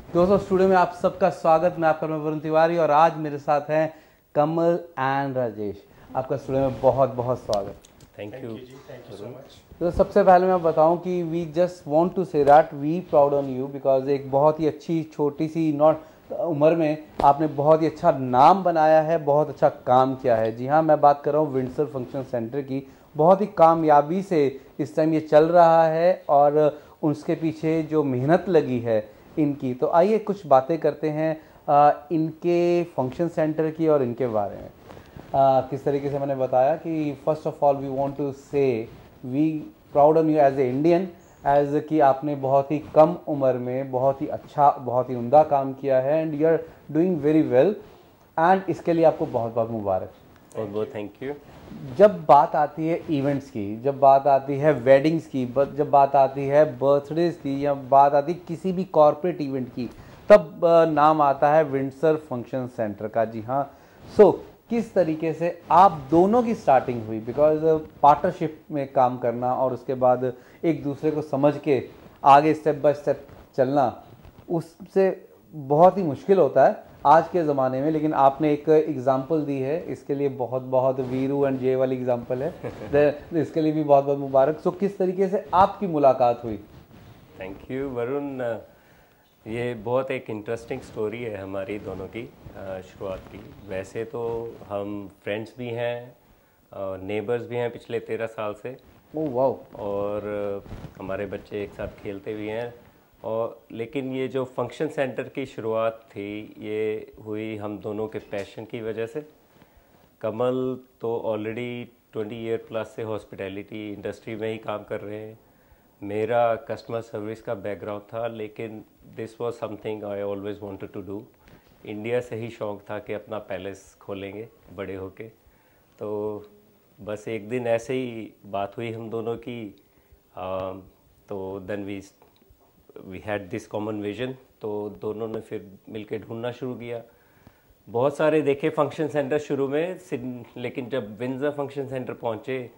दोस्तों स्टूडियो में आप सबका स्वागत। मैं आपका वरुण तिवारी और आज मेरे साथ हैं कमल एंड राजेश। आपका स्टूडियो में बहुत बहुत स्वागत। Thank you ji, thank you so much. तो सबसे पहले मैं बताऊं कि we just want to say that we proud on you because एक बहुत ही अच्छी छोटी सी नॉट उम्र में आपने बहुत ही अच्छा नाम बनाया है, बहुत अच्छा काम किया है। जी हाँ, मैं बात कर रहा हूँ विंडसर फंक्शन सेंटर की। बहुत ही कामयाबी से इस टाइम ये चल रहा है और उसके पीछे जो मेहनत लगी है इनकी, तो आइए कुछ बातें करते हैं इनके फंक्शन सेंटर की और इनके बारे में। किस तरीके से मैंने बताया कि first of all we want to say we proud on you as a Indian, as कि आपने बहुत ही कम उम्र में बहुत ही अच्छा, बहुत ही उम्दा काम किया है and you are doing very well and इसके लिए आपको बहुत बहुत मुबारक। बहुत बहुत थैंक यू। जब बात आती है इवेंट्स की, जब बात आती है वेडिंग्स की, जब बात आती है बर्थडेज की या बात आती है किसी भी कॉर्पोरेट इवेंट की, तब नाम आता है विंडसर फंक्शन सेंटर का। जी हाँ, सो किस तरीके से आप दोनों की स्टार्टिंग हुई? बिकॉज पार्टनरशिप में काम करना और उसके बाद एक दूसरे को समझ के आगे स्टेप बाय स्टेप चलना, उससे बहुत ही मुश्किल होता है आज के ज़माने में। लेकिन आपने एक एग्जाम्पल दी है, इसके लिए बहुत बहुत वीरू एंड जे वाली एग्जाम्पल है इसके लिए भी बहुत बहुत मुबारक। सो किस तरीके से आपकी मुलाकात हुई? Thank you Varun. ये बहुत एक इंटरेस्टिंग स्टोरी है हमारी दोनों की शुरुआत की। वैसे तो हम फ्रेंड्स भी हैं, नेबर्स भी हैं पिछले 13 साल से। Oh wow. और हमारे बच्चे एक साथ खेलते भी हैं। और लेकिन ये जो फंक्शन सेंटर की शुरुआत थी ये हुई हम दोनों के पैशन की वजह से। कमल तो ऑलरेडी 20 ईयर प्लस से हॉस्पिटैलिटी इंडस्ट्री में ही काम कर रहे हैं। मेरा कस्टमर सर्विस का बैकग्राउंड था, लेकिन this was something I always wanted to do. India से ही शौक़ था कि अपना पैलेस खोलेंगे बड़े होके। तो बस एक दिन ऐसे ही बात हुई हम दोनों की। तो then we had this common vision. तो दोनों ने फिर मिलके ढूंढना शुरू किया। बहुत सारे देखे फंक्शन सेंटर शुरू में, लेकिन जब विंडसर फंक्शन सेंटर पहुँचे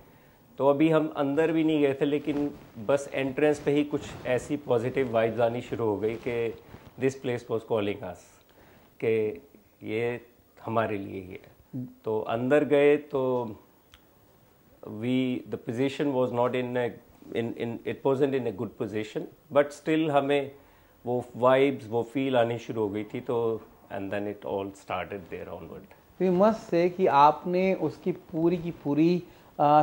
तो अभी हम अंदर भी नहीं गए थे, लेकिन बस एंट्रेंस पे ही कुछ ऐसी पॉजिटिव वाइब्स आनी शुरू हो गई कि this place was calling us, कि ये हमारे लिए ही है। तो अंदर गए तो the position was not in it wasn't in a good position, but still हमें वो वाइब्स, वो फील आनी शुरू हो गई थी। तो and then it all started there onward. We must say कि आपने उसकी पूरी की पूरी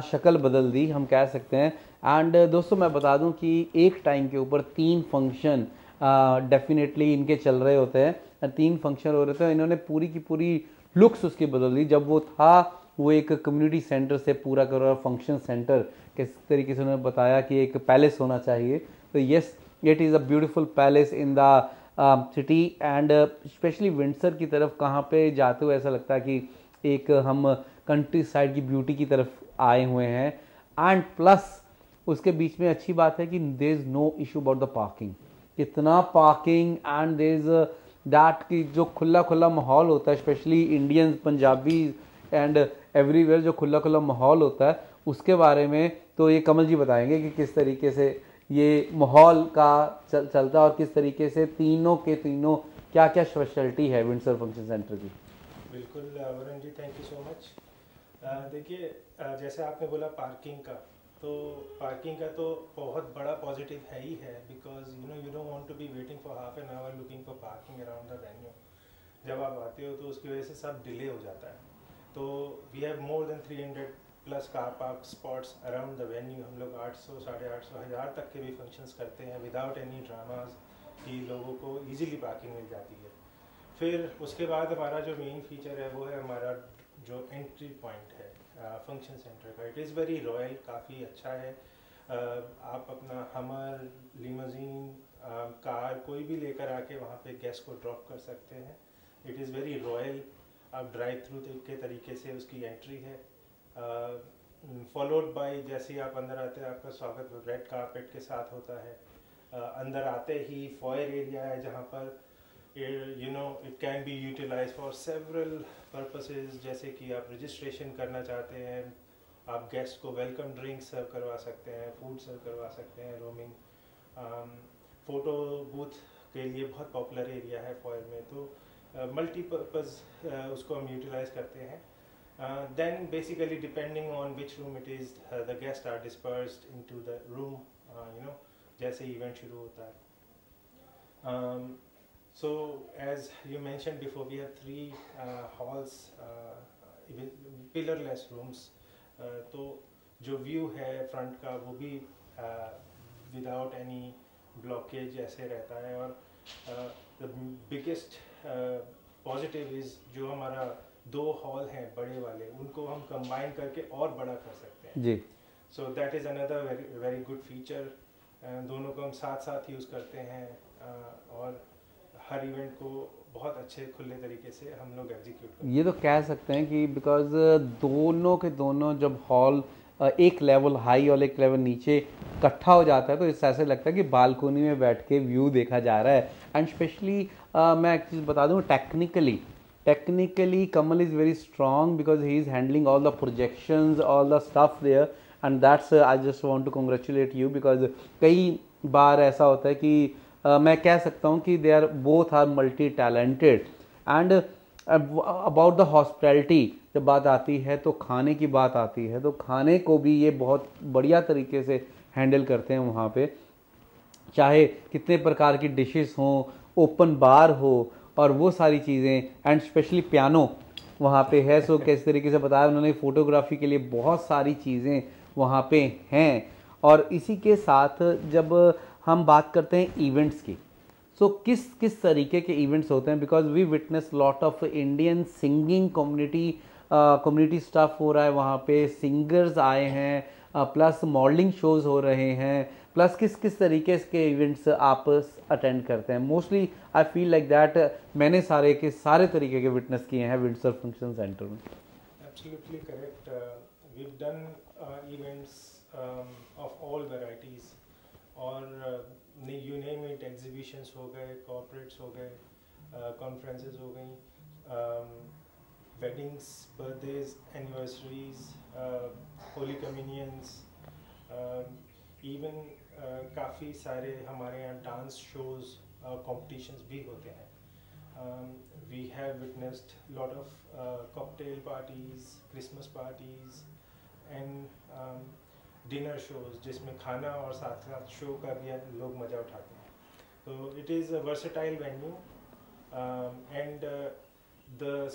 शक्ल बदल दी, हम कह सकते हैं। एंड दोस्तों मैं बता दूं कि एक टाइम के ऊपर 3 फंक्शन डेफिनेटली इनके चल रहे होते हैं, 3 फंक्शन हो रहे थे। इन्होंने पूरी की पूरी लुक्स उसकी बदल दी। जब वो था वो एक कम्युनिटी सेंटर से पूरा कर रहा फंक्शन सेंटर, किस तरीके से उन्होंने बताया कि एक पैलेस होना चाहिए। तो yes, it is a beautiful palace in the city and specially Windsor की तरफ कहाँ पे जाते हुए ऐसा लगता है कि एक हम कंट्री साइड की ब्यूटी की तरफ आए हुए हैं। एंड प्लस उसके बीच में अच्छी बात है कि there is no issue about the parking. इतना parking and there is that कि जो खुला खुला माहौल होता है, specially Indians, Punjabi and everywhere जो खुला खुला माहौल होता है, उसके बारे में तो ये कमल जी बताएंगे कि किस तरीके से ये माहौल का चलता है और किस तरीके से तीनों के तीनों क्या क्या स्पेशलिटी है विंडसर फंक्शन सेंटर की। बिल्कुल Varun ji, thank you so much. देखिए, जैसे आपने बोला पार्किंग का, तो पार्किंग का तो बहुत बड़ा पॉजिटिव है ही है, because you don't want to be waiting for half an hour looking for parking around the venue. जब आप आते हो तो उसकी वजह से सब डिले हो जाता है। तो we have more than 300 plus car park spots around the venue. हम लोग 800, 850, 1000 तक के भी फंक्शंस करते हैं विदाउट एनी ड्रामाज, कि लोगों को ईजिली पार्किंग मिल जाती है। फिर उसके बाद हमारा जो मेन फीचर है वो है हमारा जो एंट्री पॉइंट है फंक्शन सेंटर का। इट इज़ वेरी रॉयल, काफ़ी अच्छा है। आप अपना हमर, लिमोजीन, कार कोई भी लेकर आके वहाँ पे गेस्ट को ड्रॉप कर सकते हैं। It is very royal. आप ड्राइव थ्रू के तरीके से उसकी एंट्री है, फॉलोड बाय जैसे ही आप अंदर आते हैं आपका स्वागत रेड कारपेट के साथ होता है। अंदर आते ही फॉयर एरिया है जहाँ पर it can be utilise for several purposes, जैसे कि आप रजिस्ट्रेशन करना चाहते हैं, आप गेस्ट को वेलकम ड्रिंक सर्व करवा सकते हैं, फूड सर्व करवा सकते हैं, रोमिंग फ़ोटो बूथ के लिए बहुत पॉपुलर एरिया है फॉयर में, तो मल्टीपर्पज़ उसको हम यूटिलाइज करते हैं. Then basically depending on which room it is, the guests are dispersed into the room, जैसे इवेंट शुरू होता है. So as you mentioned before, we have 3 halls, pillarless rooms. तो जो व्यू है फ्रंट का वो भी विदाउट एनी ब्लॉकेज ऐसे रहता है. और द बिगेस्ट पॉजिटिव इज़ जो हमारा 2 हॉल हैं बड़े वाले, उनको हम कंबाइन करके और बड़ा कर सकते हैं जी. So that is another very good feature. दोनों को हम साथ साथ यूज़ करते हैं और हर इवेंट को बहुत अच्छे खुले तरीके से हम लोग एग्जीक्यूट करते हैं. ये तो कह सकते हैं कि बिकॉज दोनों के दोनों जब हॉल एक लेवल हाई और एक लेवल नीचे इकट्ठा हो जाता है तो इससे ऐसे लगता है कि बालकोनी में बैठ के व्यू देखा जा रहा है. एंड स्पेशली मैं एक चीज़ बता दूँ, technically Kamal is very strong because he is handling all the projections, all the stuff there, and that's I just want to congratulate you because कई बार ऐसा होता है कि मैं कह सकता हूँ कि they are both are multi talented. And about the hospitality जब बात आती है तो खाने की बात आती है तो खाने को भी ये बहुत बढ़िया तरीके से हैंडल करते हैं वहाँ पे, चाहे कितने प्रकार की डिशेस हों, ओपन बार हो और वो सारी चीज़ें. एंड स्पेशली पियानो वहाँ पे है. सो किस तरीके से बताया उन्होंने, फोटोग्राफी के लिए बहुत सारी चीज़ें वहाँ पे हैं. और इसी के साथ जब हम बात करते हैं इवेंट्स की, सो किस तरीके के इवेंट्स होते हैं, because we witness lot of Indian singing community stuff हो रहा है वहाँ पे, सिंगर्स आए हैं, प्लस मॉडलिंग शोज हो रहे हैं, प्लस किस तरीके के इवेंट्स आप अटेंड करते हैं. Mostly I feel like that मैंने सारे तरीके के विटनेस किए हैं विंडसर फंक्शन सेंटर में. Absolutely correct. We have done events of all varieties और यू नेम इट, एग्जीबिशंस हो गए, कॉर्पोरेट्स हो गए, कॉन्फ्रेंसेस हो गई, weddings, birthdays, anniversaries, holy communions, even काफ़ी सारे हमारे यहाँ डांस शोज़, कॉम्पिटिशंस भी होते हैं. We have witnessed lot of cocktail parties, Christmas parties and dinner shows जिसमें खाना और साथ साथ शो का भी लोग मज़ा उठाते हैं. तो it is a versatile venue and the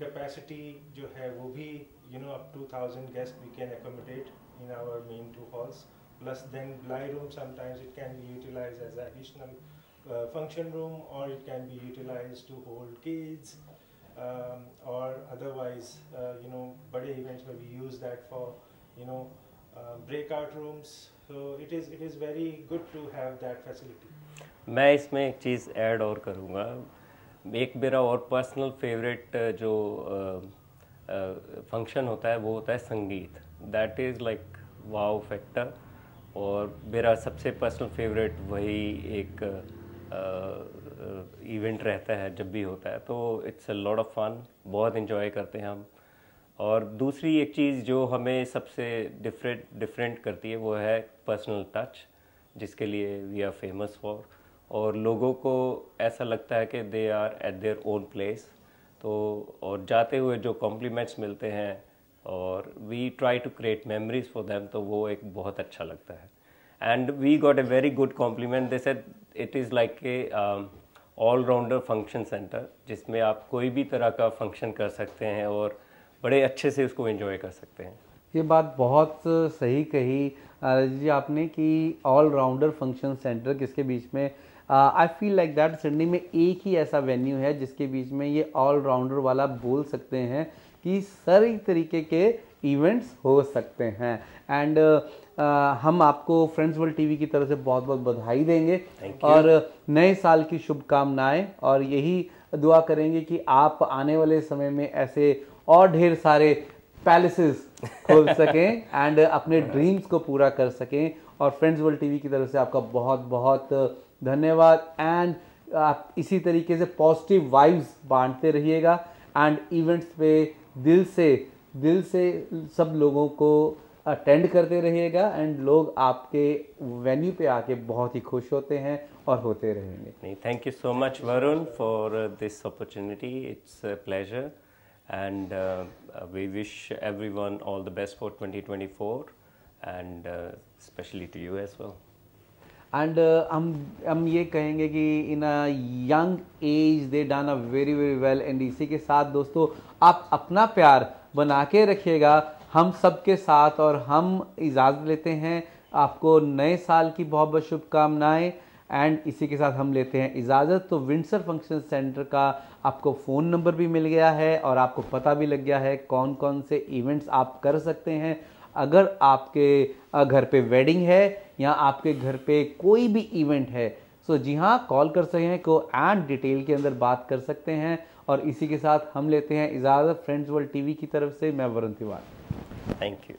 capacity जो है वो भी up to 1,000 guests we can accommodate in our main 2 halls. Plus then Bly room, sometimes it can be utilized as an additional function room, or it can be utilized to hold kids, or otherwise bade events where we use that for breakout rooms. So it is very good to have that facility. मैं इसमें एक चीज़ add और करूँगा. एक मेरा और personal favourite जो function होता है वो होता है संगीत. That is like wow factor. और मेरा सबसे पर्सनल फेवरेट वही एक इवेंट रहता है जब भी होता है. तो it's a lot of fun, बहुत इन्जॉय करते हैं हम. और दूसरी एक चीज़ जो हमें सबसे डिफरेंट करती है वो है पर्सनल टच, जिसके लिए वी आर फेमस फॉर. और लोगों को ऐसा लगता है कि they are at their own place. तो और जाते हुए जो कॉम्प्लीमेंट्स मिलते हैं और we try to create memories for them, तो वो एक बहुत अच्छा लगता है. And we got a very good compliment. They said it is like a all rounder function centre, जिसमें आप कोई भी तरह का फंक्शन कर सकते हैं और बड़े अच्छे से उसको एंजॉय कर सकते हैं. ये बात बहुत सही कही जी आपने कि ऑलराउंडर फंक्शन सेंटर किसके बीच में, आई फील लाइक दैट सिडनी में एक ही ऐसा वेन्यू है जिसके बीच में ये ऑलराउंडर वाला बोल सकते हैं कि सारी तरीके के इवेंट्स हो सकते हैं. एंड हम आपको फ्रेंड्स वर्ल्ड टीवी की तरफ से बहुत बहुत बधाई देंगे और नए साल की शुभकामनाएं, और यही दुआ करेंगे कि आप आने वाले समय में ऐसे और ढेर सारे पैलेसेस खोल सकें एंड अपने ड्रीम्स को पूरा कर सकें. और फ्रेंड्स वर्ल्ड टीवी की तरफ से आपका बहुत बहुत धन्यवाद. एंड आप इसी तरीके से पॉजिटिव वाइब्स बांटते रहिएगा एंड इवेंट्स पे दिल से सब लोगों को अटेंड करते रहिएगा एंड लोग आपके वेन्यू पे आके बहुत ही खुश होते हैं और होते रहेंगे। नहीं, thank you so much Varun for this opportunity, it's a pleasure and we wish everyone all the best for 2024 and specially to you as well. And हम ये कहेंगे कि in a young age they done a very very well. And इसी के साथ दोस्तों आप अपना प्यार बना के रखिएगा हम सबके साथ, और हम इजाज़त लेते हैं। आपको नए साल की बहुत बहुत शुभकामनाएं एंड इसी के साथ हम लेते हैं इजाज़त। तो विंडसर फंक्शन सेंटर का आपको फ़ोन नंबर भी मिल गया है और आपको पता भी लग गया है कौन कौन से इवेंट्स आप कर सकते हैं। अगर आपके घर पे वेडिंग है या आपके घर पे कोई भी इवेंट है, सो जी हाँ, कॉल कर सकते हैं को एंड डिटेल के अंदर बात कर सकते हैं। और इसी के साथ हम लेते हैं इजाज़त फ्रेंड्स वर्ल्ड टीवी की तरफ से। मैं वरुण तिवारी, थैंक यू।